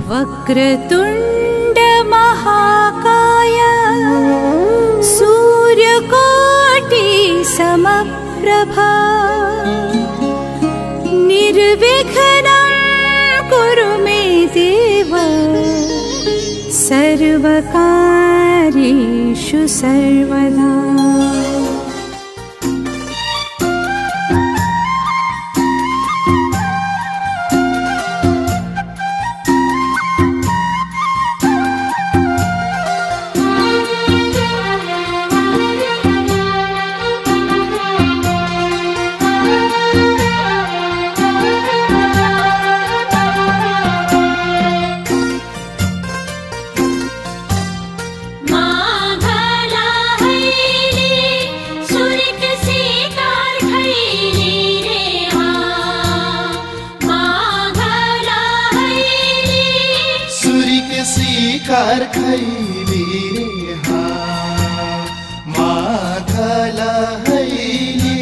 वक्रतुण्ड महाकाय सूर्यकोटि समप्रभा निर्विघ्नं कुरु मे देव सर्वकार्येषु सर्वदा। कार खैली रे हा माघला हैली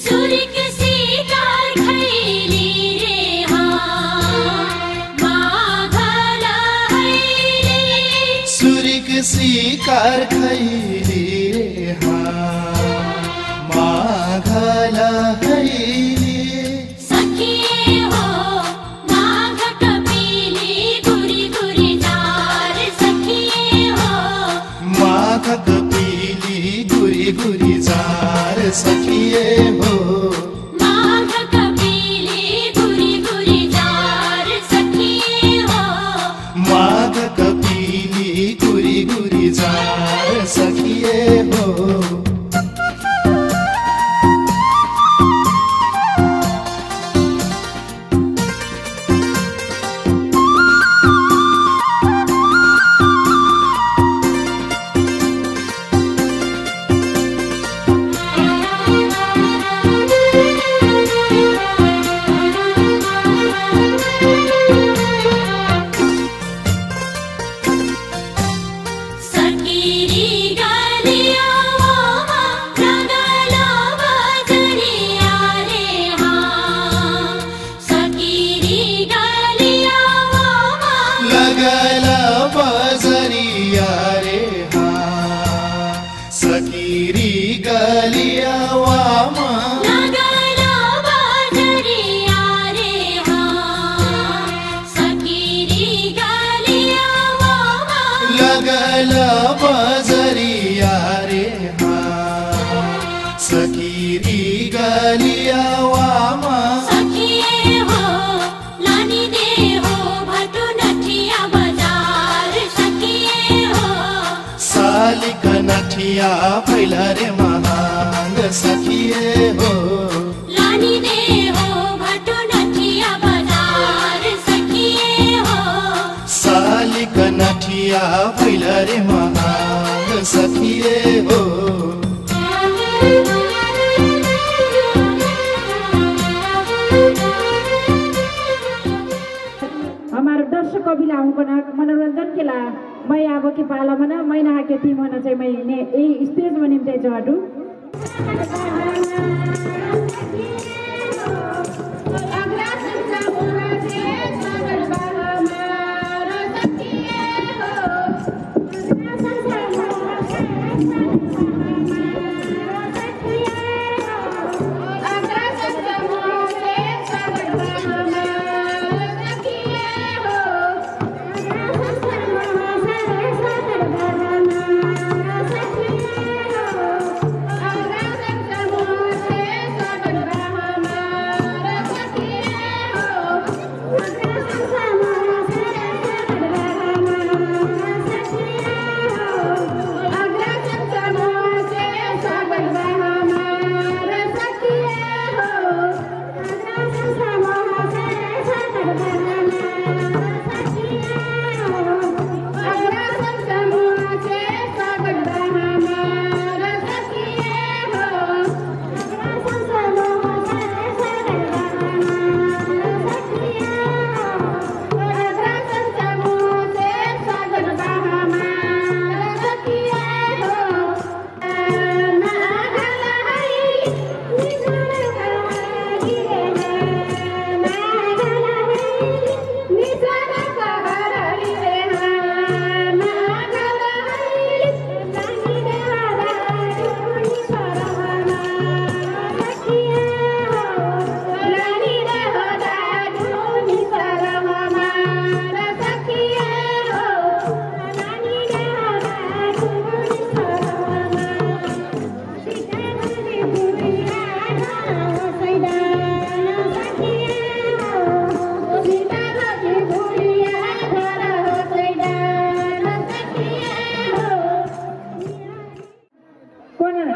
सुरिक शिकार खैली रे हा माघला हैली सुरिक शिकार खैली रे हा माघला हैली सखिए हो माघ कपिली गुरी गुरी जार सखिए हो माघ कपिली गुरी गुरी जार सखिए हो माघ कपिली गुरी गुरी जार सखिए हो माघ कपिली गुरी गुरी जार सखिए हो। सखीरी गलिया मा रंगला बजरिया रे हा सखीरी गलिया मा लगला बजरिया रे हा सकीरी गलिया वामा लगला बजरिया रे हा सखीरी गलिया मा लगला बजरिया रे हा सकीरी गलिया वामा सखिए हो लानी दे हो भटू नठिया बाजार सखिए हो सालिक नठिया फैला रे महांग सखिए हो लानी दे हो भटू नठिया बाजार सखिए हो सालिक नठिया फैला रे महांग सखिए हो। हमारे दर्शक अभिलाषों को मनोरंजन के ला मैं अब के पाला मना मैं ना के टीम होना चाहिए मैं ने ए स्टेज में निम्ते जाडू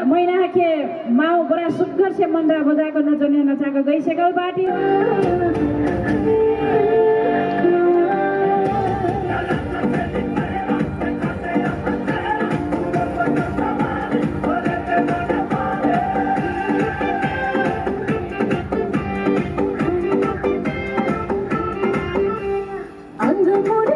मैना के माउ बड़ा सुग्घर से मन्दा बजाएको नचने नचाएको गइसक्यो बाटी अंग मोर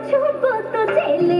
छुपो तो चले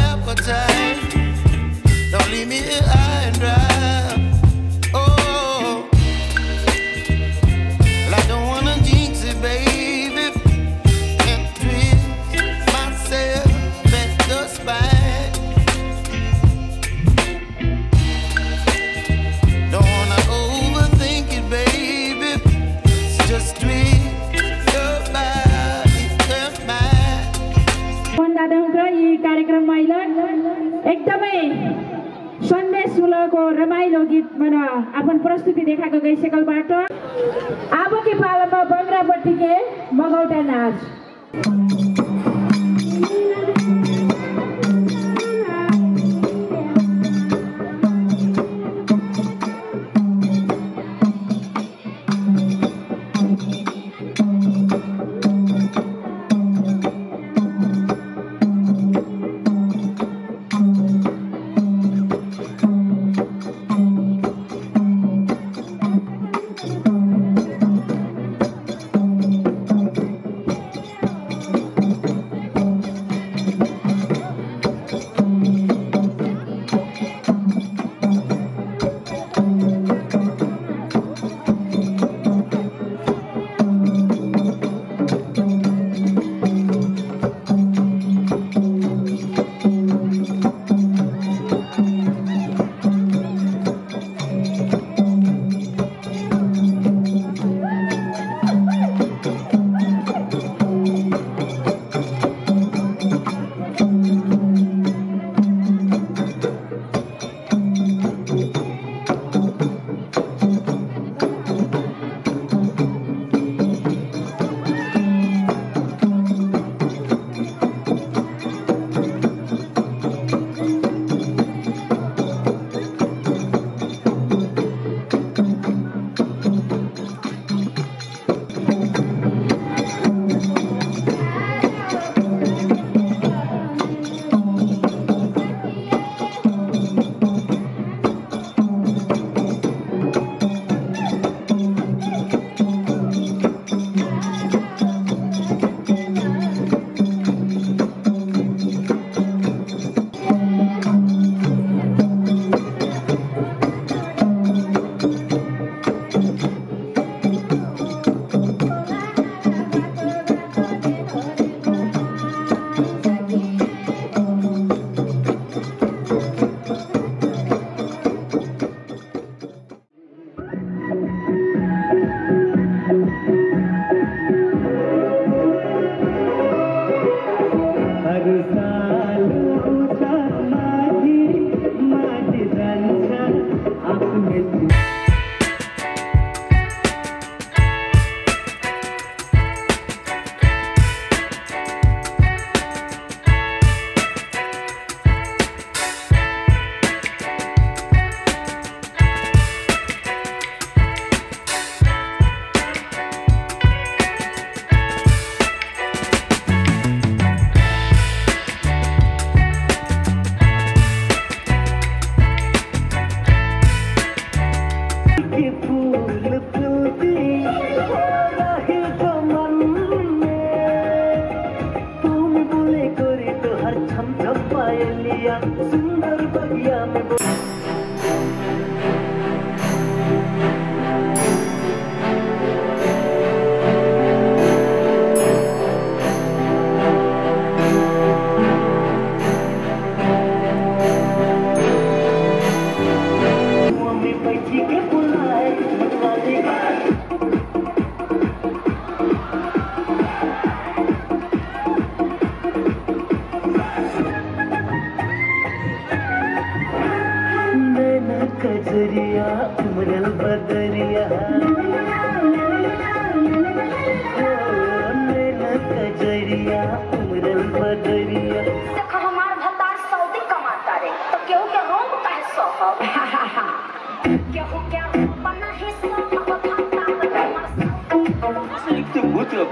appetite. Don't leave me here high and dry. Oh, well, I don't wanna jinx it, baby, and twist myself at the spine. Don't wanna overthink it, baby. It's just twist your body and mine. Phone दादाको यी कार्यक्रम अहिले एकदमै सन्देशमूलक रमाइलो गीत बना आफ्नो प्रस्तुति देखाएको गइसकेबाट अब के पालामा बङ्ग्रापट्टि के मगौटा नाच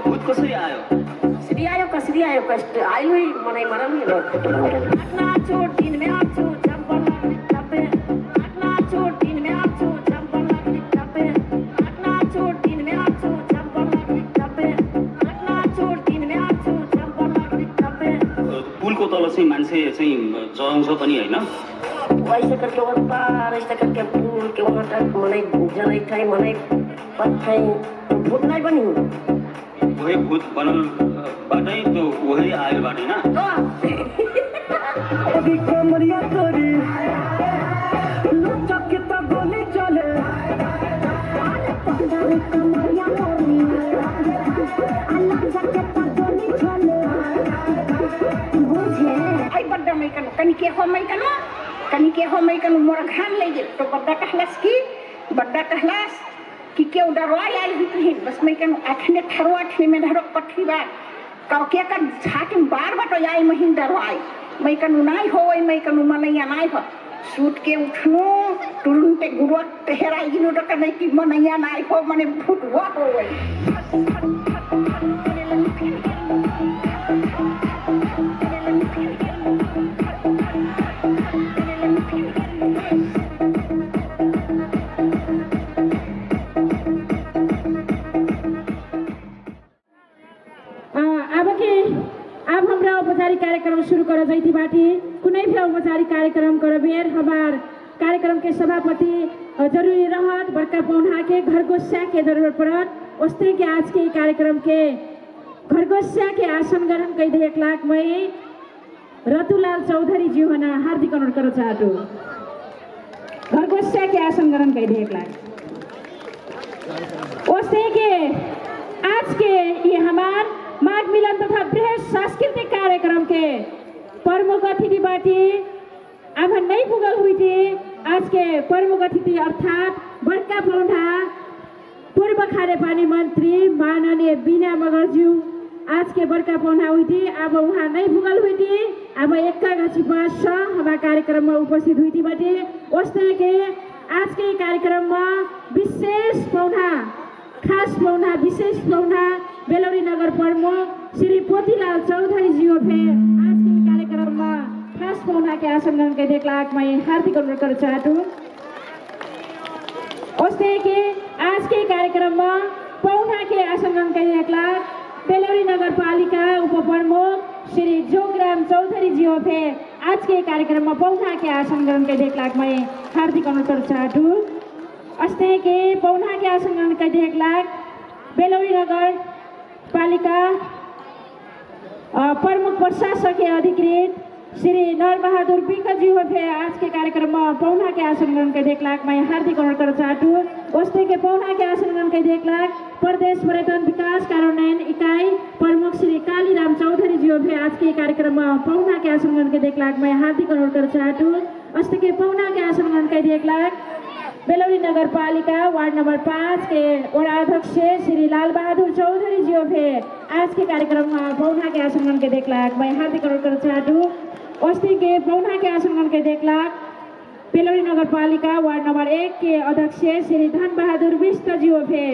भूत कसरी आयो कसरी आयो कष्ट आयो ही मनाई मरा नहीं घटना छोड़ दिन में आप छो जंपर लगने तपे घटना छोड़ दिन में आप छो जंपर लगने तपे घटना छोड़ दिन में आप छो जंपर लगने तपे घटना छोड़ दिन में आप छो जंपर लगने तपे पुलको तल चाहिँ मान्छे मान्छे चाहिँ जलाउँछ पनि होइन। ऐसे करके वो पार ऐसे करके पुल के वहाँ तक मने जलाई ठाई मने पत्थाई भूत नहीं बनी वही भूत बनल बाटै तो वही आयल बाटै ना। अभी कमरिया तोरी लुच्चा कितना गोली चले कमरिया तोरी लुच्चा कितना गोली चले बुझे हाय बड्डा मैं कनी के हो मैं कनु मोर घान ले जे तो बड्डा कहलास कि के डरवाई आइल हुई बस मैं कनु आखने थरवा ठने में धरो पट्टी बा काउ के का झाके बार बार तो आई महीन डरवाई मैं कनु नाई होई मैं कनु मनैया नाई हो सूट के उठनु तुरंते गुरुत तेहराई गिनु तो कनै कि मनैया नाई हो मने फुटवा होई। अब हमरा औपचारिक कार्यक्रम शुरू कर जैती बाटी कुनै भी औपचारिक कार्यक्रम कर बेर हमार कार्यक्रम के सभापति जरूरी रहत बड़का पौना के घरगोस्या के जरूरत पड़त उस्ते के आज के कार्यक्रम के घरगोस्या के आसन ग्रहण कई दे 1 लाख मई रतुलाल चौधरी जी होना हार्दिक अनुरोध करो चाहतो घरगोस्या के आसन ग्रहण कई दे 1 लाख उस्ते के आज के ये हमार माघ मिलन तथा बृहत सांस्कृतिक कार्यक्रम के प्रमुख अतिथि बाटी अब नहीं पुगल हुई थी आज के प्रमुख अतिथि अर्थात बड़का पौधा पूर्व खाने पानी मंत्री माननीय बीना मगरज्यू आज के बड़का पौधा हुई थी अब वहाँ नहीं पुगल हुई थी अब एक गछि हमारा कार्यक्रम में उपस्थित हुई थी बाटी उस के आज के कार्यक्रम में विशेष पौधा खास पौना विशेष पौना बेलौरी नगर प्रमुख श्री पोतीलाल चौधरी जी हो फे आज के कार्यक्रम में खास पौना के आसन ग्रहण के 1 लाख मैं हार्दिक अनुरोध कर चाहूँ उससे के आज के कार्यक्रम में पौना के आसन ग्रहण के 1 लाख बेलौरी नगर पालिका उप प्रमुख श्री जोगराम चौधरी जी हो फे आज के कार्यक्रम में पौना के आसन ग्रहण के 1 लाख मैं हार्दिक अनुरोध कर चाहूँ अस्ते के पौना के आसन ग्रहण के 1 लाख बेलौरी नगर पालिका प्रमुख प्रशासकीय अधिकृत श्री नर बहादुर बिकजी होते आज के कार्यक्रम में पौना के आसन ग्रहण के 1 लाख मैं हार्दिक अनुरोध कर चाहूँ उस्ते के पौना के आसन ग्रहण के 1 लाख प्रदेश पर्यटन विकास कार्यान्वयन इकाई प्रमुख श्री कालीराम चौधरी जी होते आज के कार्यक्रम में पौना के आसन ग्रहण के 1 लाख मैं हार्दिक अनुरोध कर चाहूँ उस्ते के पौना के आसन ग्रहण के 1 लाख बेलौरी नगर पालिका वार्ड नंबर 5 के वड़ा अध्यक्ष श्री लाल बहादुर चौधरी जी होते आज के कार्यक्रम में पौना के आसन ग्रहण के 1 लाख मैं हार्दिक अनुरोध कर चाहूँ उस्ते के पौना के आसन ग्रहण के 1 लाख बेलौरी नगर पालिका वार्ड नंबर 1 के अध्यक्ष श्री धन बहादुर बिष्ट जी होते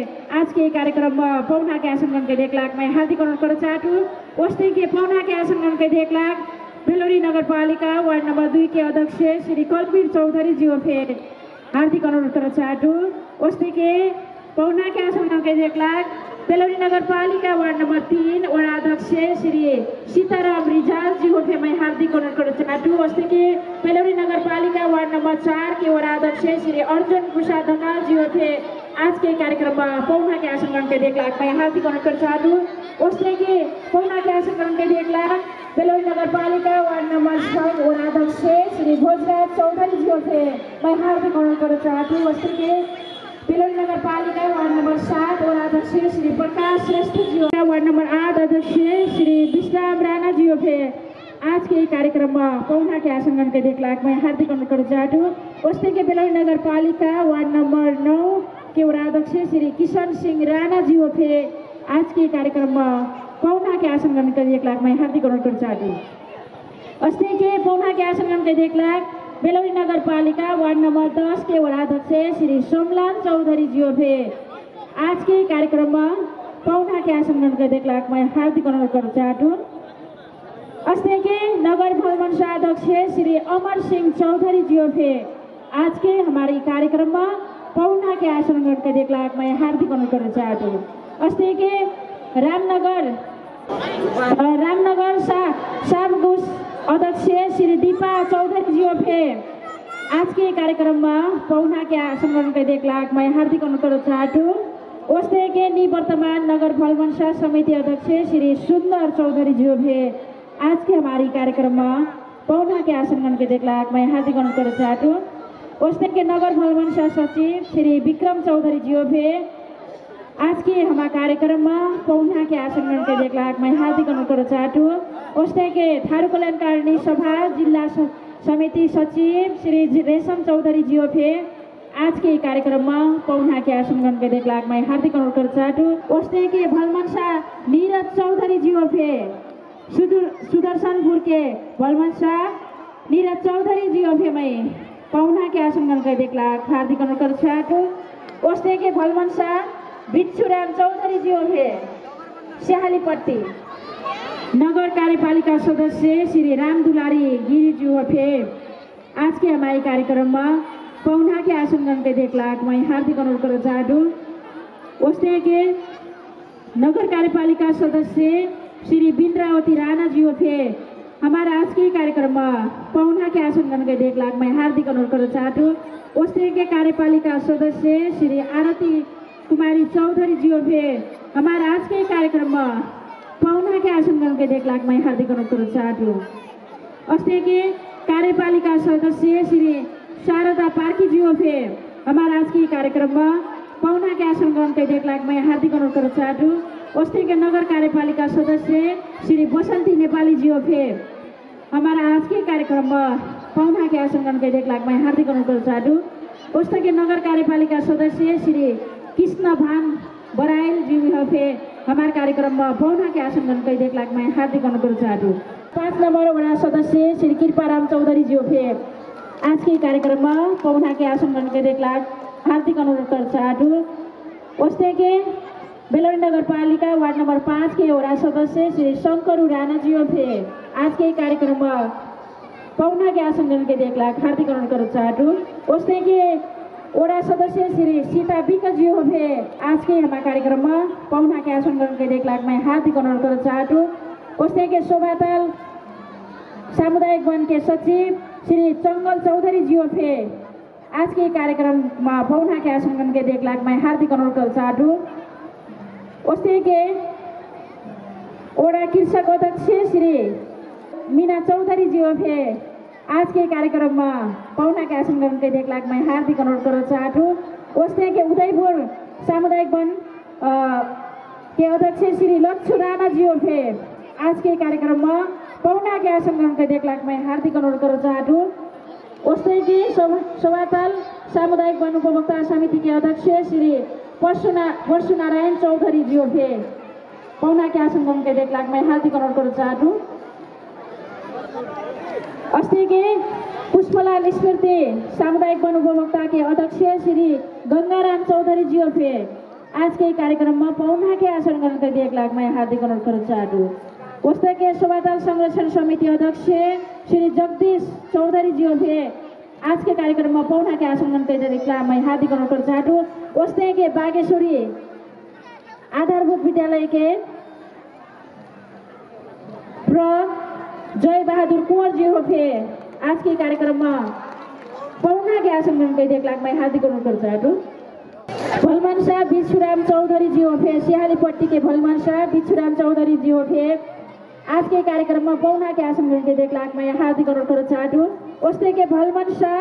आज के कार्यक्रम में पौना के आसन ग्रहण के 1 लाख मैं हार्दिक अनुरोध कर चाहूँ उस्ते के पौना के आसन ग्रहण के 1 लाख बेलौरी नगर पालिका वार्ड नंबर 2 के अध्यक्ष श्री कलबीर चौधरी जी होते हार्दिक अनुरोध कर चाहूँ उस्ते के पौना के आसन ग्रहण के 1 लाख बेलौरी नगर पालिका वार्ड नंबर 3 वड़ा अध्यक्ष श्री सीताराम रिजाल जी होते मैं हार्दिक अनुरोध कर चाहूँ उस्ते के बेलौरी नगर पालिका वार्ड नंबर 4 के वड़ा अध्यक्ष श्री अर्जुन प्रसाद दंगाल जी होते आज के कार्यक्रम में पौना के आसन ग्रहण के 1 लाख मैं हार्दिक अनुरोध कर चाहूँ उस्ते के पौना के आसन ग्रहण के 1 लाख बेलौरी नगर पालिका वार्ड नंबर 6 वड़ा अध्यक्ष श्री भोजराज चौधरी जी होते मैं हार्दिक अनुरोध कर चाहूँ उस्ते के बेलौरी नगर पालिका वार्ड नंबर 7 वड़ा अध्यक्ष श्री प्रकाश श्रेष्ठ जी वार्ड नंबर 8 अध्यक्ष श्री विश्राम राणा जी होते आज के कार्यक्रम में पौना के आसन ग्रहण के 1 लाख मैं हार्दिक अनुरोध कर चाहूँ उस्ते के बेलौरी नगर पालिका वार्ड नंबर 9 के वड़ा अध्यक्ष श्री किशन सिंह राणा जी होते आज के कार्यक्रम में पौना के आसन ग्रहण के 1 लाख मैं हार्दिक अनुरोध कर चाहूँ उस्ते के पौना के आसन ग्रहण के 1 लाख बेलौरी नगर पालिका वार्ड नंबर 10 के वड़ा अध्यक्ष श्री सोमलाल चौधरी जी होते आज के कार्यक्रम में पौना के आसन ग्रहण के 1 लाख मैं हार्दिक अनुरोध कर चाहूँ उस्ते के नगर भवन अध्यक्ष श्री अमर सिंह चौधरी जी होते आज के हमारे कार्यक्रम में पौना के आसन ग्रहण के 1 लाख मैं हार्दिक अनुरोध करना चाहती हूँ उस्ते के रामनगर साबगुस अध्यक्ष श्री दीपा चौधरी जी ओफे आज के कार्यक्रम में पौना के आसन ग्रहण के 1 लाख मैं हार्दिक अनुरोध चाहूँ। उस्ते के निवर्तमान नगर भलमनसा समिति अध्यक्ष श्री सुंदर चौधरी जी ओफे आज के हमारी कार्यक्रम में पौना के आसन ग्रहण के 1 लाख मैं हार्दिक अनुरोध चाहूँ। उस्ते के नगर भलमनसा सचिव श्री विक्रम चौधरी जी ओफे आज के हमारे कार्यक्रम में पौना के आसन ग्रहण के 1 लाख मैं हार्दिक अनुरोध चाहूँ। उस्ते के थारू कल्याणकारिणी सभा जिला समिति सचिव श्री रेशम चौधरी जी ओफे आज के कार्यक्रम में पौना के आसन ग्रहण के 1 लाख मैं हार्दिक अनुरोध चाहूँ। उस्ते के भलमनसा नीरज चौधरी जी ओफे सुदर्शनपुर के भलमनसा नीरज चौधरी जी ओफे में पौना के आसन ग्रहण के 1 लाख हार्दिक अनुरोध चाहूँ। उस्ते के भलमनसा भिक्षुराम चौधरी जी ओफे स्याहालीपट्टी नगर कार्यपालिका सदस्य श्री राम दुलारी गिरी जी ओफे आज के हमारे कार्यक्रम में पौना के आसन ग्रहण के 1 लाख मैं हार्दिक अनुरोध चाहूँ। उस्ते के नगर कार्यपालिका सदस्य श्री बिंद्रावती राणा जी ओफे हमारा आज के कार्यक्रम में पौना के आसन ग्रहण के 1 लाख मैं हार्दिक अनुरोध चाहूँ। उस्ते के कार्यपालिका सदस्य श्री आरती कुमारी चौधरी जी ओफे हमारा आज के कार्यक्रम में पौना के आसन ग्रहण के 1 लाख मैं हार्दिक अनुरोध चाहूँ। उस्ते के कार्यपालिका सदस्य श्री शारदा पार्की जी ओफे हमारा आज के कार्यक्रम में पौना के आसन ग्रहण के 1 लाख मैं हार्दिक अनुरोध चाहूँ। उस्ते के नगर कार्यपालिका सदस्य श्री बसंती नेपाली जी ओफे हमारा आज के कार्यक्रम में पौना के आसन ग्रहण के 1 लाख मैं हार्दिक अनुरोध चाहूँ। उस्ते के नगर कार्यपालिका सदस्य श्री कृष्ण भान बराइल जी ओफे हमारे कार्यक्रम में पौना के आसन ग्रहण के 1 लाख मैं हार्दिक अनुरोध चाहूँ। 5 नंबर वडा सदस्य श्री कृपाराम चौधरी जी ओफे आज के कार्यक्रम में पौना के आसन ग्रहण के 1 लाख हार्दिक अनुरोध चाहूँ। उस्ते के बेलौरी नगर पालिका वार्ड नंबर 5 के वडा सदस्य श्री शंकर राणा जी ओफे आज के कार्यक्रम में पौना के आसन ग्रहण के 1 लाख हार्दिक अनुरोध चाहूँ। उस्ते के वडा सदस्य श्री सीता विक जी ओफे आज के हमारे कार्यक्रम में पौना के आसन ग्रहण के 1 लाख मैं हार्दिक अनुरोध चाहूँ। उस्ते के शोभाताल सामुदायिक वन के सचिव श्री चंगल चौधरी जी ओफे आज के कार्यक्रम में पौना के आसन ग्रहण के 1 लाख मैं हार्दिक अनुरोध चाहूँ। उस्ते के वडा कृषक अध्यक्ष श्री मीना चौधरी जी ओफे आज के कार्यक्रम में पौना के आसन ग्रहण के 1 लाख मैं हार्दिक अनुरोध चाहूँ। उस्ते के उदयपुर सामुदायिक वन के अध्यक्ष श्री लक्ष्य राणा जी ओफे आज के कार्यक्रम में पौना के आसन ग्रहण के 1 लाख मैं हार्दिक अनुरोध चाहूँ। उस्ते के सभाताल सामुदायिक वन उपभोक्ता समिति के अध्यक्ष श्री परशुनारायण चौधरी जी ओफे पौना के आसन ग्रहण के 1 लाख मैं हार्दिक अनुरोध चाहूँ। अस्ति के पुष्पलाल स्मृति सामुदायिक वन उपभोक्ता के अध्यक्ष श्री गंगाराम चौधरी जी ओफे आज के कार्यक्रम में पौना के आसन ग्रहण के 1 लाख मैं हार्दिक अनुरोध चाहूँ। उस्ते के शोभाताल संरक्षण समिति अध्यक्ष श्री जगदीश चौधरी जी ओफे आज के कार्यक्रम में पौना के आसन ग्रहण के 1 लाख मैं हार्दिक अनुरोध चाहूँ। उस्ते के बागेश्वरी आधारभूत विद्यालय के जय बहादुर कुंवर जी ओफे आज के कार्यक्रम में पौना के आसन ग्रहण के 1 लाख मैं हार्दिक अनुरोध चाहूँ। भलमनसा भिक्षुराम चौधरी जी ओफे स्याहालीपट्टी के भलमनसा भिक्षुराम चौधरी जी ओफे आज के कार्यक्रम में पौना के आसन ग्रहण के 1 लाख मैं हार्दिक अनुरोध चाहूँ। उस्ते के भलमनसा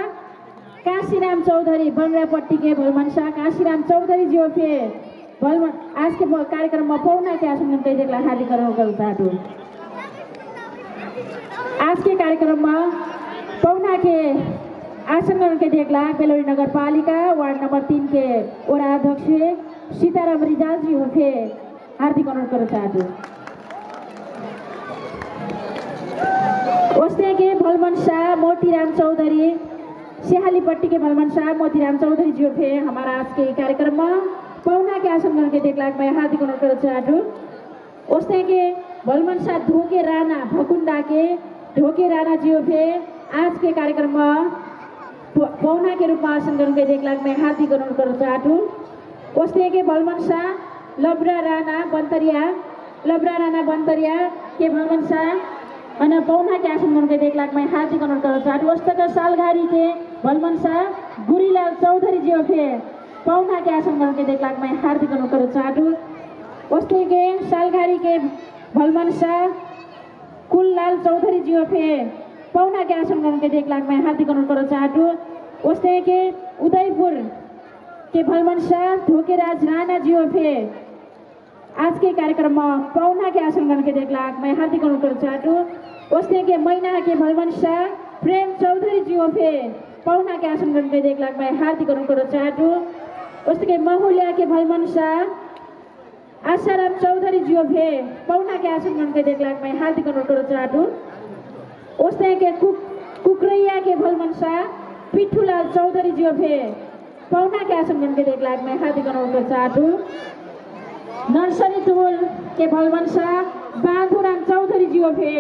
काशीराम चौधरी बंगरापट्टी के भलमनसा काशीराम चौधरी जी ओफे आज के कार्यक्रम में पौना के आसन ग्रहण के 1 लाख हार्दिक अनुरोध चाहूँ। आज के कार्यक्रम में पौना के आसन ग्रहण के 1 लाख बेलौरी नगर पालिका वार्ड नंबर 3 के वडा अध्यक्ष सीताराम रिजाल जी ओफे हार्दिक अनुरोध चाहूँ। उस्ते के भलमनसा मोतीराम चौधरी स्याहालीपट्टी के भलमनसा मोतीराम चौधरी जी ओफे हमारा आज के कार्यक्रम में पौना के आसन ग्रहण के 1 लाख मैं हार्दिक अनुरोध चाहूँ। उस्ते के भलमनसा ढोके राणा भकुंडा के ढोके राणा जी ओफे आज के कार्यक्रम में पौना के रूप में आसन ग्रहण के 1 लाख मैं हार्दिक अनुरोध चाहूँ। उस्ते के भलमनसा लब्रा राणा बन्तरिया के भलमनसा अनि पौना के आसन गर्न के 1 लाख में हार्दिक अनुरोध कर चाहूँ वस्तक सालघारी के भलमनसा गुरीलाल चौधरी जी फे पौना के आसन गर्न के 1 लाख में हार्दिक अनुरोध कर चाहूँ वस्तु के सालघारी के भलमनसा कुललाल चौधरी जी फे पौना के आसन गर्न के 1 लाख में हार्दिक अनुरोध कर चाहूँ वस्तु के उदयपुर के भलमनसा धोकेराज राणा जी फे आज के कार्यक्रम में पौना के आसन गर्न के 1 लाख में हार्दिक अनुरोध कर चाहूँ उसने के मैना के भलमनसा प्रेम चौधरी जी फे पौना के आसन गर्न के 1 लाख में हार्दिक अनुरोध कर चाहूँ उसने के महुलिया के भलमनसा आशाराम चौधरी जी फे पौना के आसन गर्न के 1 लाख में हार्दिक अनुरोध कर चाहूँ उसने के कुकरैया के भलमनसा पिठूलाल चौधरी जी फे पौना के आसन गर्न के 1 लाख में हार्दिक अनुरोध कर चाहूँ नर्सरी टोल के भलमनसा बांधुराम चौधरी जी फे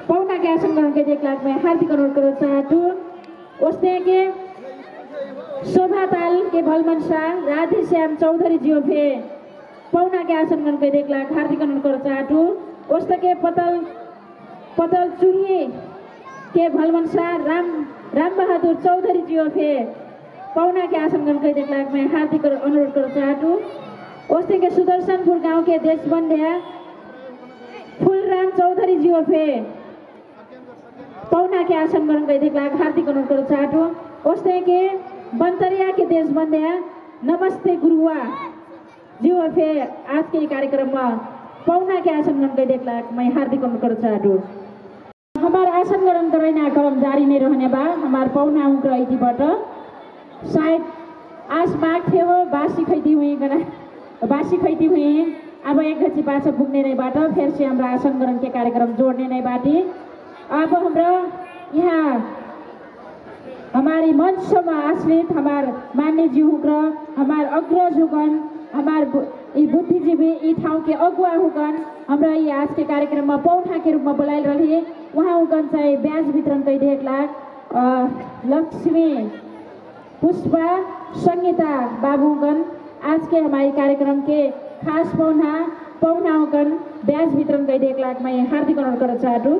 पौना के आसन गर्न के 1 लाख में हार्दिक अनुरोध कर चाहूँ उसने के शोभाताल के भलमनसा राधेश्याम चौधरी जी फे पौना के आसन गर्न के 1 लाख हार्दिक अनुरोध कर चाहूँ उसने के पतल चुही के भलमनसा राम बहादुर चौधरी जी फे पौना के आसन गर्न के 1 लाख में हार्दिक अनुरोध कर चाहूँ उसने के सुदर्शनपुर गांव के देशबंध्या फूलराम चौधरी जी फे पौना के आसन गर्न के 1 लाख हार्दिक अनुरोध कर चाहूँ उसने के बंतरिया के देशबंध्या नमस्ते गुरुआ जी फे आज के कार्यक्रम में पौना के आसन गर्न के 1 लाख में हार्दिक अनुरोध कर चाहूँ हमारे आसन ग्रहण करना क्रम जारी नहीं रहने बा हमारे पौना उग्रबाट शायद आस माग थे हो बासी खैती हुई अब एक घची पाछा पुग्ने नहीं बाट फिर से हमारा आसन ग्रहण के कार्यक्रम जोड़ने नहीं बाटी अब हमरा यहाँ हमारी मंच में आश्रित हमारे मान्य जी हुकन हमारे अग्रज हुकन हमारे बुद्धिजीवी ई ठाउँ के अगुवा हुकन हमरा ये आज के कार्यक्रम में पौठा के रूप में बुलाइल रही वहाँ हुकन चाहिँ ब्याज वितरण के 1 लाख लक्ष्मी पुष्पा संगीता बाबू हुकन आज के हमारे कार्यक्रम के खास पौना हुकन ब्याज वितरण के 1 लाख में हार्दिक अनुरोध कर चाहूँ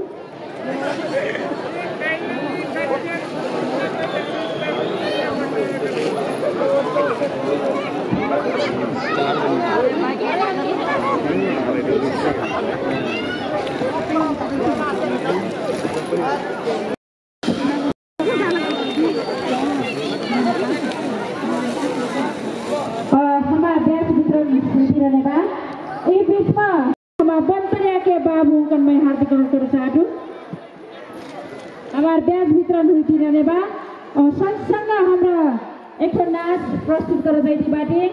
हमारे ब्याज वितरण रहने बा ये बीच में हमारे बंतरिया के बाबू कन में हार्दिक अनुरोध कर चाहूँ हमारे ब्याज वितरण हुई रहने बा और संग हमरा एक नाच प्रस्तुत कर दी बाटे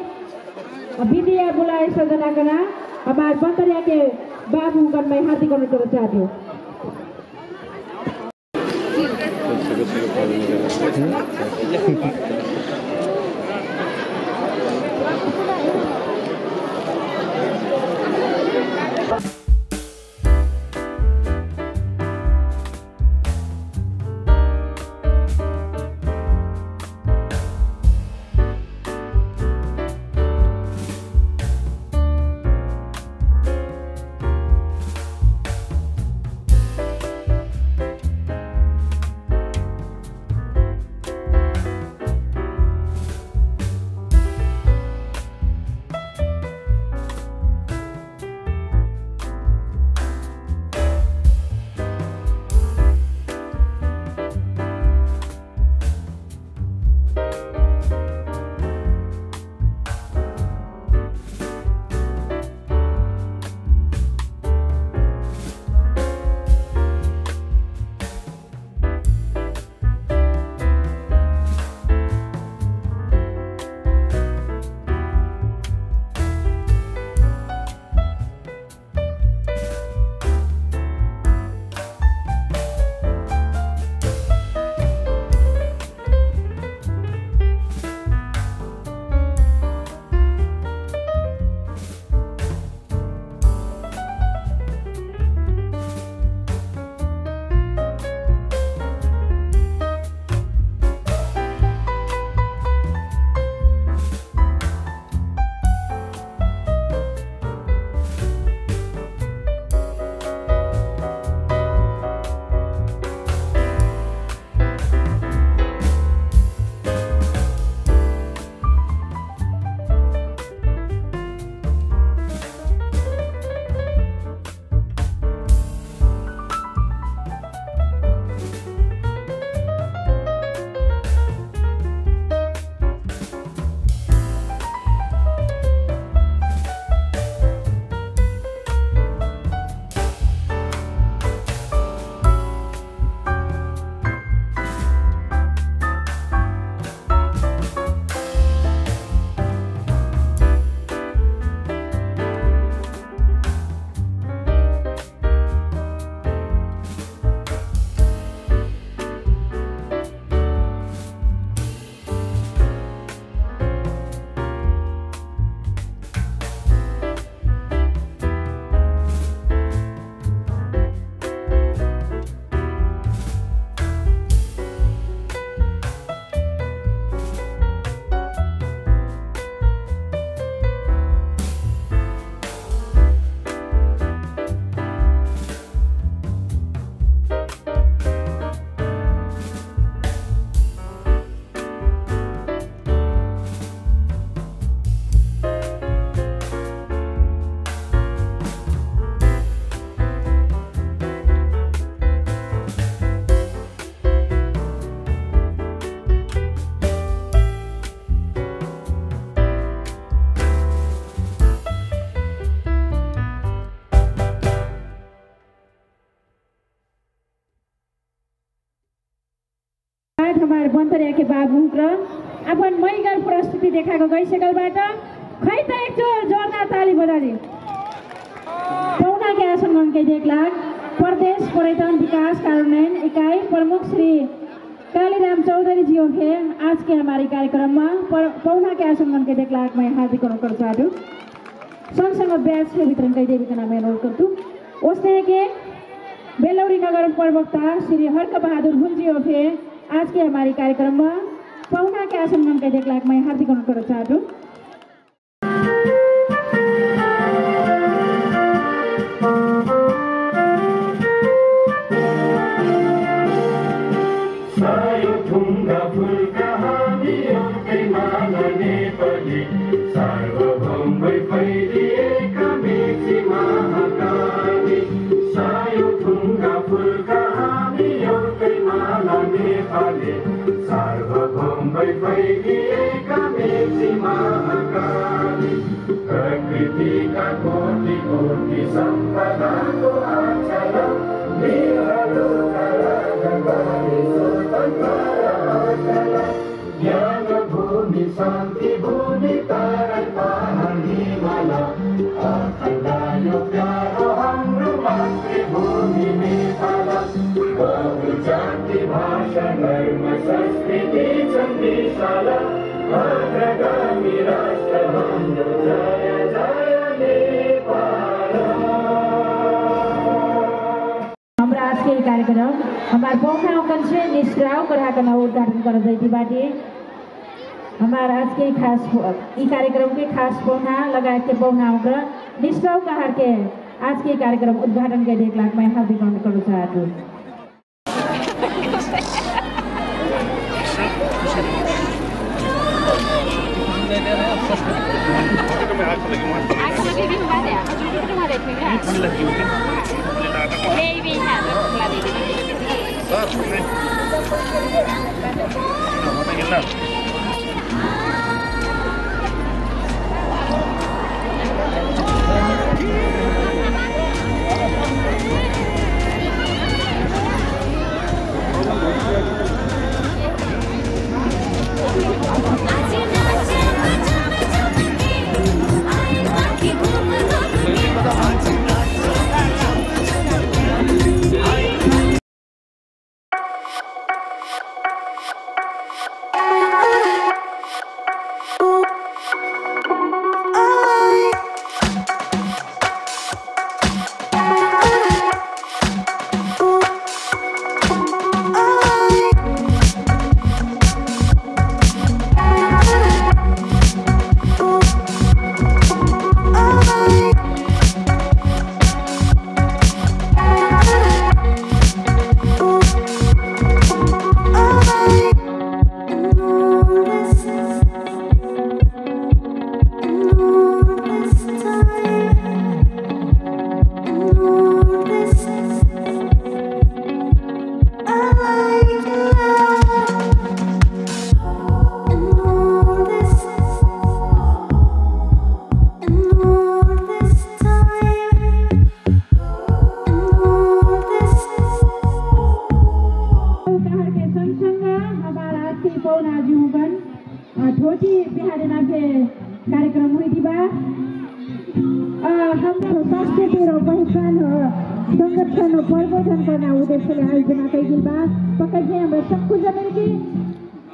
विद्या बुलाए सजना करा हमारे बंतरिया के बाबू कन में हार्दिक अनुरोध कर चाहूँ हमार बन्तरिया के बाबू र अपन मैगर प्रस्तुति देखाएको गइसकेबाट खै त एकचोट जोरदार ताली बजारी पौना के आसन गण के 1 लाख प्रदेश पर्यटन विकास कार्यान्वयन इकाई प्रमुख श्री कालीराम चौधरी जी के आज के हमारे कार्यक्रम में पौना के आसन गण के 1 लाख में हार्दिक अनुरोध चाहूँ सँगसँगै ब्याज के वितरण के देवी का नाम अनुरोध करतु उसने के बेलौरी नगर प्रवक्ता श्री हर्क बहादुर भुलजी ओफे आज के हमारे कार्यक्रम में पौना के आसन गण के 1 लाख में हार्दिक अनुरोध चाहूँ कार्यक्रम हमारे पोखरा अंकन से निष्ठाव कराकर उद्घाटन कर जाती बाटी हमारा आज के खास कार्यक्रम के खास पौना लगाए के पौना निष्ठाव कहार के आज के कार्यक्रम उद्घाटन के 1 लाख में हार्दिक अनुरोध चाहूँ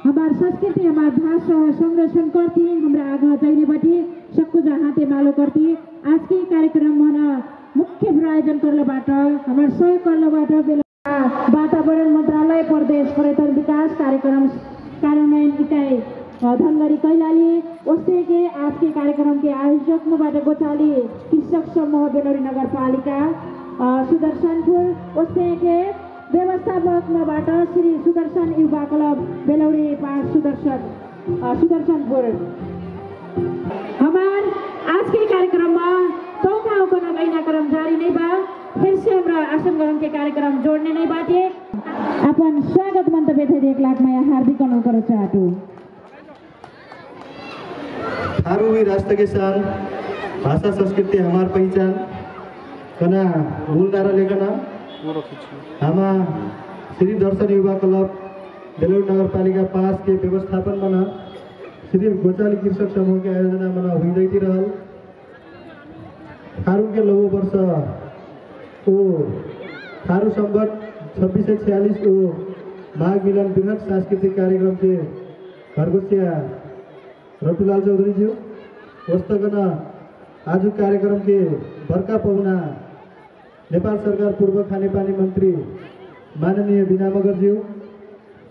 हमार संस्कृति हमार भाषा संरक्षण करती हमरा आगा जाने बटी सबको हाथे मालो करती आज के कार्यक्रम में मुख्य प्रायोजन करलेबाट हमार सहयोग करलेबाट वातावरण मंत्रालय प्रदेश पर्यटन विकास कार्यक्रम कार्यान्वयन इकाई धनगढ़ी कैलाली उससे के आज के कार्यक्रम के आयोजक बाट गोचाली कृषक समूह बेलौरी नगरपालिका सुदर्शनपुर उससे के व्यवस्थापक श्री सुदर्शन युवा क्लब बेलौरी 5 सुदर्शनपुर हमार आज के कार्यक्रम में चौथा कार्यक्रम जारी नहीं बा फिर से हमारा आसन गण के कार्यक्रम जोड़ने नहीं बाटे अपन स्वागत मंतव्य थे 1 लाख में हार्दिक अनुरोध चाहूँ थारू राष्ट्र के संग भाषा संस्कृति हमार पहचान कना मूल धारा लेखना हमा श्री दर्शन युवा क्लब बेलौर नगरपालिका 5 के व्यवस्थापन में श्री गोचाली कृषक समूह के आयोजना में हुई रहल थारू के लघु वर्ष ओ थारू संवत 2646 ओ माघ मिलन बृहत सांस्कृतिक कार्यक्रम के घरगोसिया रतुलाल चौधरी ज्यू वस्तगन आज कार्यक्रम के बर्का पहुना नेपाल सरकार पूर्व खानेपानी मंत्री माननीय बिना मगरज्यू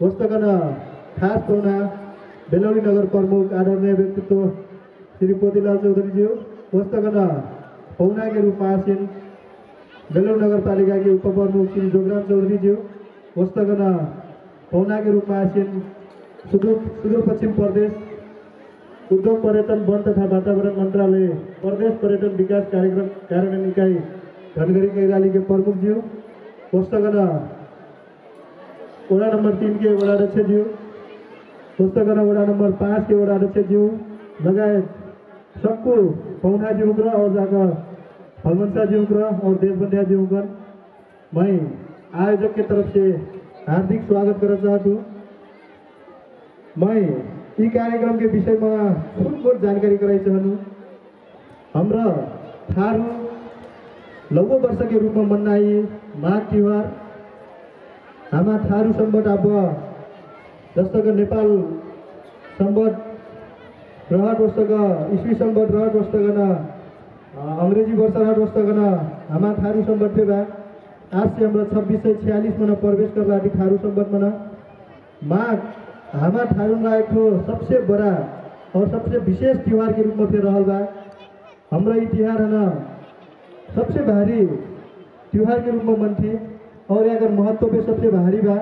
वस्तगन खास पहुना बेलौरी नगर प्रमुख आदरणीय व्यक्तित्व श्री पोतीलाल चौधरीज्यू वस्तगन पहुना के रूप में आसीन बेलौर नगरपालिका के उप प्रमुख श्री जोगराम चौधरीज्यू वस्तगन पहुना के रूप में आसीन सुदूर पश्चिम प्रदेश उद्योग पर्यटन वन तथा वातावरण मंत्रालय प्रदेश पर्यटन विकास कार्यक्रम कार्यान्वयन इकाई धनगढ़ी कैलाली के प्रमुख ज्यू वस्तगन वडा नंबर 3 के वडाध्यक्ष ज्यू वस्तगन वडा नंबर 5 के वडाध्यक्ष ज्यू लगायत सबको पहुना ज्यू और जाकर हलमनसा ज्यू और देशबंध्या ज्यू मैं आयोजक के तरफ से हार्दिक स्वागत करना चाहता हूँ। मैं ई कार्यक्रम के विषय में बहुत जानकारी कराई चाहूँ। हमरा थारू लघु वर्ष के रूप में मनाई माघ त्योहार हमारा थारू संवत अब जस्तो कि नेपाल संवत रहट वस्तक ईस्वी संवत रहट वस्तक अंग्रेजी वर्ष रहट वस्तक हमारा थारू संवत पे बा आज से हमरा 2646 में प्रवेश कर लाटी थारू संवत में माघ हमारा थारू का एक सबसे बड़ा और सबसे विशेष त्योहार के रूप में फिर रहल बा। हमरा ये त्योहार है ना सबसे भारी त्योहार के रूप में मनती और अगर महत्व पे सबसे भारी बा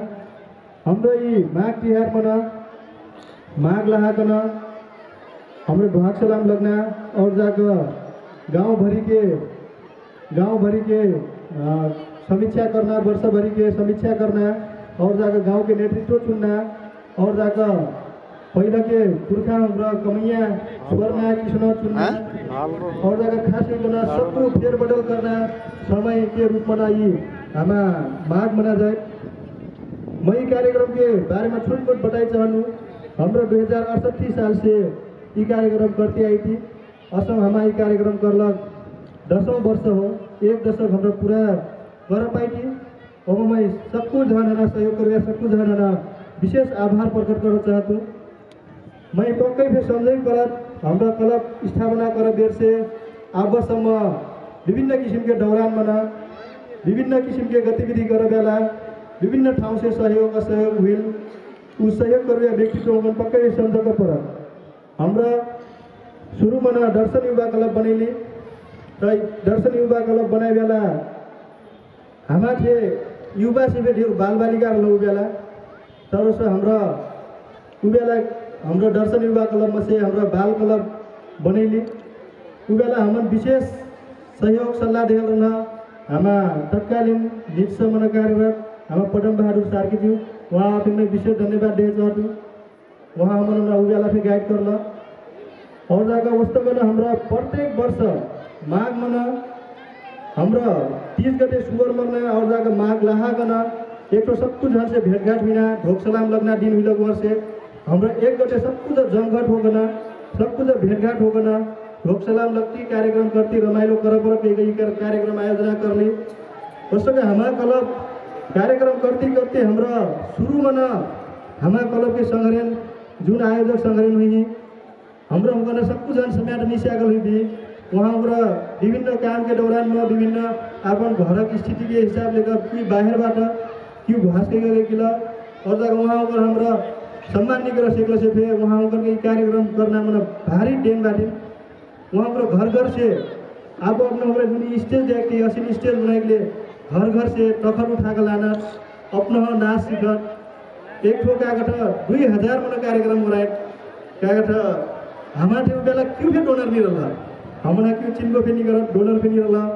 हमरा ये माघ त्योहार में माघ लहाकन हमरे ढोक सलाम लगना और जाकर गांव भरी के समीक्षा करना वर्ष भरी के समीक्षा करना और जाकर गांव के नेतृत्व चुनना और जाकर पहले के पुरखा हमरा कमैया स्वरना किसान चुनना और जाकर खास करना सबको फेरबदल करना समय के रूप में ये हमारा माघ मना जाए। मैं कार्यक्रम के बारे में छोट मोट बताई चाहूँ। हमरा 2068 साल से ये कार्यक्रम करती आई थी असम हमारा ये कार्यक्रम करलक 10वां वर्ष हो 1 दशक हमरा पूरा कर पाई थी। और मैं सबको जहाँ सहयोग कर सबको जहाँ विशेष आभार प्रकट करना चाहता हूँ। मैं पक्कै भी समझे करत हमरा क्लब स्थापना कर बेर से आबसम्म विभिन्न किसिम के दौरान मना विभिन्न किसिम के गतिविधि कर बेला विभिन्न ठाउँ से सहयोग असहयोग हुई उस सहयोग कर व्यक्तित्व में पक्कै भी समझ पर हमरा शुरू में दर्शन युवा क्लब बनैली तो दर्शन युवा क्लब बनाए बेला हमारे युवा से भी ढेर बाल बालिका लोग बेला तब से हमरा उबेला हमरा दर्शन युवा क्लब में से हमरा बाल क्लब बनैली उबेला हम विशेष सहयोग सल्लाह दिए रहना हमारा तत्कालीन नीति मन कार्यरत हमारा पदम बहादुर सार्की जी वहाँ फिर मैं विशेष धन्यवाद दे चाहती हूँ। वहाँ हमारा उबेला फिर गाइड कर और जाकर वस्तु में हमरा प्रत्येक वर्ष माघ मना हमरा 30 गते सुअर मरना और जाकर माघ लहा गना एक तो सब कुछ घर से भेंटघाट बिना ढोक सलाम लगना दिन हुई लग से हमरा 1 गते सब कुछ जमघट हो गना सब कुछ भेंटघाट हो गना ढोक सलाम लगती कार्यक्रम करती रमाइलो कर कार्यक्रम आयोजना कर ली उसके हमारा क्लब कार्यक्रम करती करते हमरा शुरू में हमारा क्लब के संग्रहण जुन आयोजक संग्रहण हुई हमरा हमको सब कुछ जन समेट निशागल हुई भी वहाँ हमरा विभिन्न काम के दौरान में विभिन्न अपन घर की स्थिति के हिसाब लेकर कोई बाहर बाट क्यों घास के गए किला और जगह वहाँ पर हमरा सम्मान नहीं कर सकल से फिर वहाँ पर के कार्यक्रम करना मतलब भारी डेन बाटे वहाँ पर घर से आप अपना हमरा जुनी स्टेज देखते असीन स्टेज बनाए के लिए घर से टखर उठा कर लाना अपना नाच सीखत एक ठो क्या कहता 2000 मन कार्यक्रम हो रहा है क्या कहता हमारे बेला क्यों भी डोनर नहीं रहा हमारा क्यों चिन्ह भी नहीं कर डोनर भी नहीं रहा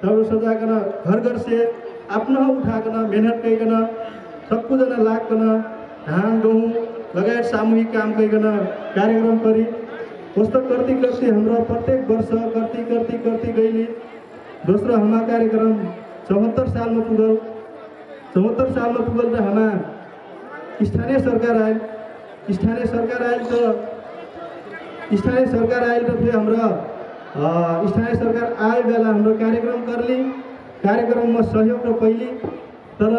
तब सजा कर घर से अपना उठा कर मेहनत कई करना सब कुछ जना लाग करना धान गहूँ लगाए सामूहिक काम कई करना कार्यक्रम करी पुस्तक करती करती हमरा प्रत्येक वर्ष करती गई दूसरा हमारा कार्यक्रम 74 साल में पुगल 74 साल में पुगल तो हमारा स्थानीय सरकार आयल तो फिर हाम्रो स्थानीय सरकार आए बेला हाम्रो कार्यक्रम करली कार्यक्रम में सहयोग र पहली तर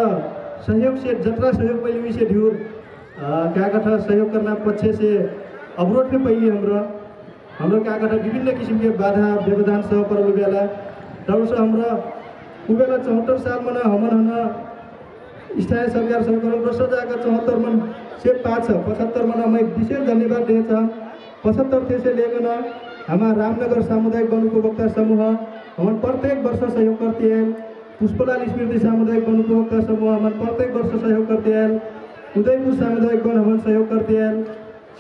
सहयोग से जतरा सहयोग पहले भी से ढ्यूर क्या कथा सहयोग करना पक्षे से अवरोध में पहली हाम्रो क्या कथा विभिन्न किसिम के बाधा व्यवधान सह परल बेला तब से हाम्रो बेला 74 साल में हमन स्थानीय सरकार सब करोड़ वर्ष जाकर 74 मन से 75 मन मैं विशेष धन्यवाद देता 75 थे से लेकर हमारा रामनगर सामुदायिक वन उपभोक्ता समूह हम प्रत्येक वर्ष सहयोग करते हैं। पुष्पलाल स्मृति सामुदायिक वन उपभोक्ता समूह हम प्रत्येक वर्ष सहयोग करते हैं। उदयपुर सामुदायिक वन हम सहयोग करते हैं।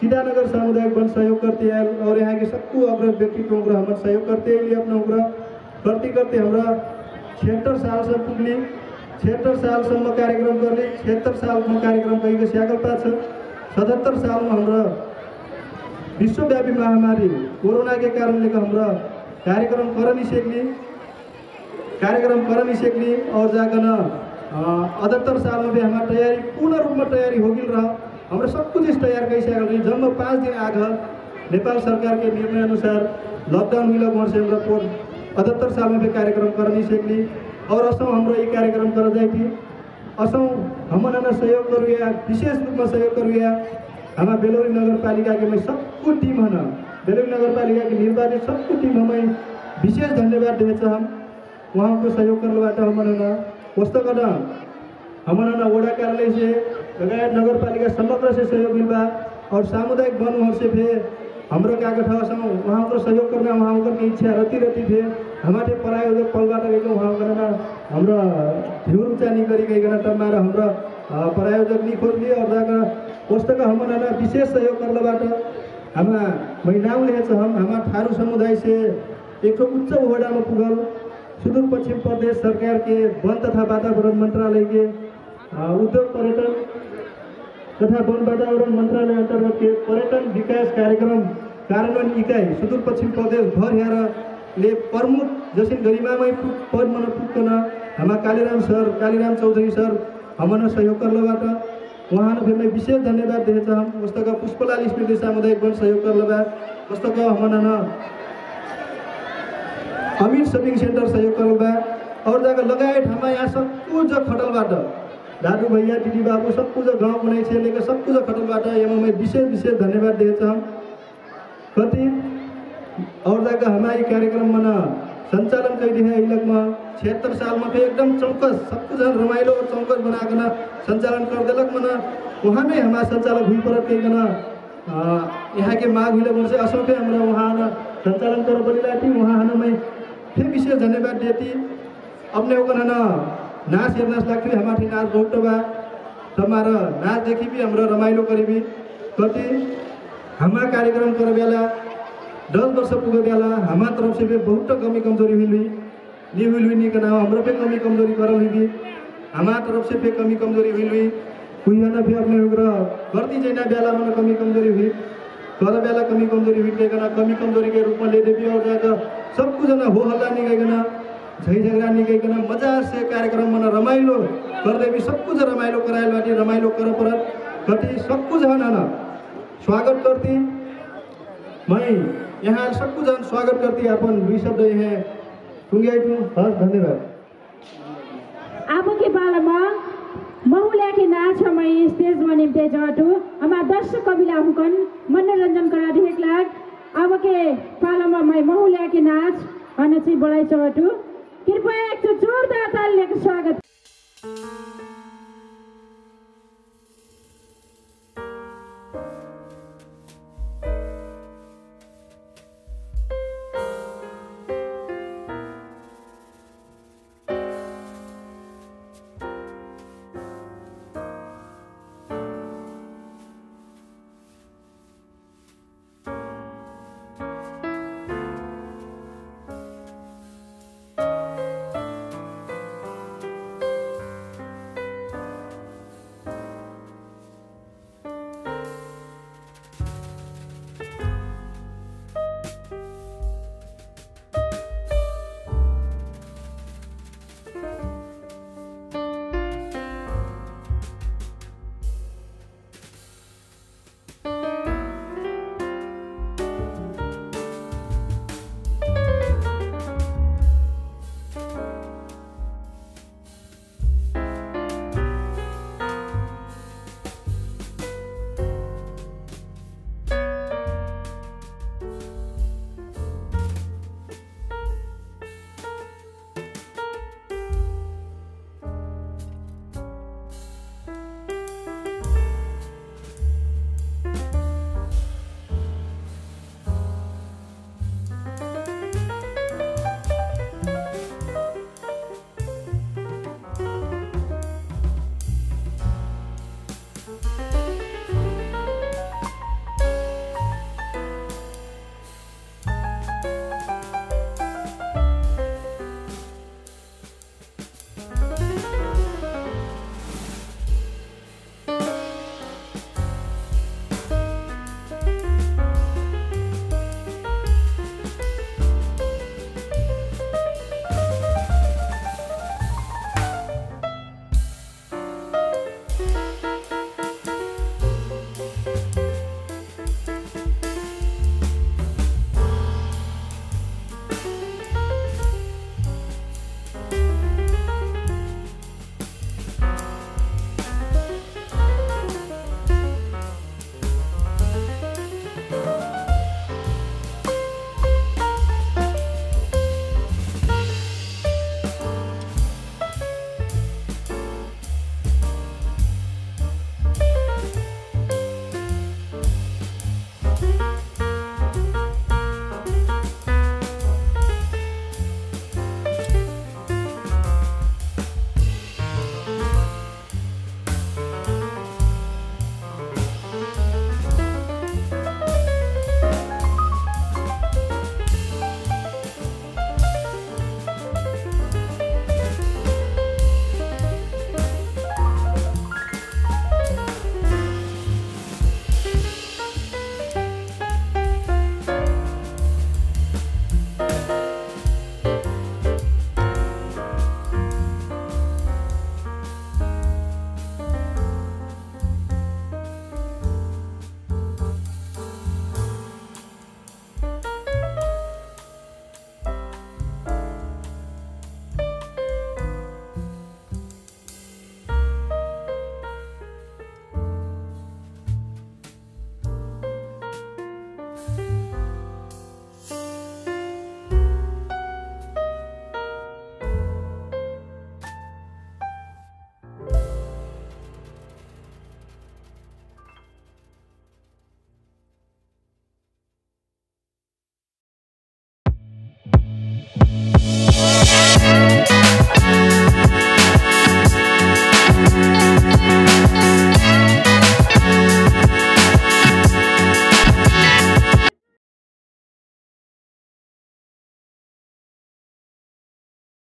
सीतानगर सामुदायिक वन सहयोग करते हैं और यहाँ के सबको अग्र व्यक्तित्वों को हम सहयोग करते हैं। अपना उग्र करते करते हमारा 76 साल से पुगली 76 सालसम्म कार्यक्रम करले 76 साल में कार्यक्रम कहीं स्यागल पाछ 77 साल में हमारा विश्वव्यापी महामारी कोरोना के कारण लेकर हमारा कार्यक्रम कर नहीं सकली और जाकर 78 साल में भी हमारा तैयारी पूर्ण रूप में तैयारी हो गई रहा हमारा सब कुछ इस तैयार कई स्यागल रही जब 5 दिन आगे नेपाल सरकार के निर्णय अनुसार लॉकडाउन मिला वहाँ से हमारा 78 साल में भी कार्यक्रम कर नहीं सकली और असम हाम्रो ये कार्यक्रम कर जाए थी असम हमारा सहयोग करूया विशेष रूप में सहयोग करूया हमारा बेलोरी नगर पालिका के मैं सबको टीम है बेलोरी नगर पालिका की निर्वाचित सबको टीम हमें विशेष धन्यवाद देते हम वहाँ को सहयोग करवाटा हमारा वस्तु करना हमारा वडा कार्यालय से लगायत नगर पालिका समग्र से सहयोग मिलवा और सामुदायिक वन से भी हाम्रो क्या कथा वहाँ को सहयोग करना वहाँ की इच्छा रहती थे हमारे प्रायोजक पलबाट गएको वहाँ करना हाम्रो ढ्यूर ऊँचा नहीं करी गई तमारा हाम्रो प्रायोजक नहीं खोजली और जाकर पुस्तक हमारा विशेष सहयोग करवाबाट हमारा महिलाओं हमारा थारू समुदाय से एक उच्च वडा में पुगल सुदूर पश्चिम प्रदेश सरकार के वन तथा वातावरण मंत्रालय के उद्योग पर्यटन तथा वन वातावरण मंत्रालय अंतर्गत के पर्यटन विकास कार्यक्रम कार्यान्वयन इकाई सुदूर पश्चिम प्रदेश भर यहाँ ले प्रमुख जैसे गरिमामय पद मन पुग्न हमारा कालीराम चौधरी सर हमारा सहयोग करवाबाट वहाँ फिर मैं विशेष धन्यवाद देता हम पुस्तक पुष्पलाल स्मृति सामुदायिक वन सहयोग करवा पुस्तक हमारा अमीर शॉपिंग सेंटर सहयोग करवा और जाकर लगायत हमारे यहाँ सब कुछ खटलबाट दादू भैया दीदी बाबू सब कुछ गाँव बनाई से लेकर सब कुछ खटलबाट यहाँ मैं विशेष धन्यवाद देता हूँ कति और जाकर हमारे कार्यक्रम में संचालन कर दिया इलक में 76 साल में फिर एकदम चौकस सब कुछ रमाइलो और चौकस बनाकर संचालन कर दिलक मन वहाँ में हमारा संचालक हुई परत कहीं यहाँ के माघ हुई से असम पे हमारा वहाँ संचालन कर बोली थी वहाँ मैं फिर विशेष धन्यवाद देती अपने ओकर नाच हेर्न लाग्थ्यो हमारी नाच बहुत बा हमारा नाच देखी भी हमारा रमाइलो करी भी कति हमारा कार्यक्रम कर बेला 10 वर्ष पुगे बेला हमारा तरफ से भी बहुत कमी कमजोरी हुई नहीं करना हमारा पे कमी कमजोरी करल हुई हमारा तरफ से भी कमी कमजोरी हुई कोई है ना भी अपने गर्दी जैना बेला में कमी कमजोरी हुई कर बेला कमी कमजोरी हुई कमी कमजोरी के रूप में ले देवी और जाकर सब कुछ हो हल्ला नहीं गईकना झै झगड़ा नहीं गईकना मजा से कार्यक्रम में रमाइलो कर देवी सब कुछ रमाइलो करायल बाटी रमाइलो कर परत कति सब कुछ है ना स्वागत करती मैं यहाँ सब कुछ स्वागत करती अपन 2 शब्द यहाँ टुंग्याइटु हस् धन्यवाद अब के पालामा महुल्या के नाच मैं स्टेज में निम्ते जटू हमारा दर्शक कविला हुकन मनोरंजन करा देख लाग अब के पालामा मैं महुल्या के नाच अनची बड़ाई चटू कृपया एक जोरदार ताली लेकर स्वागत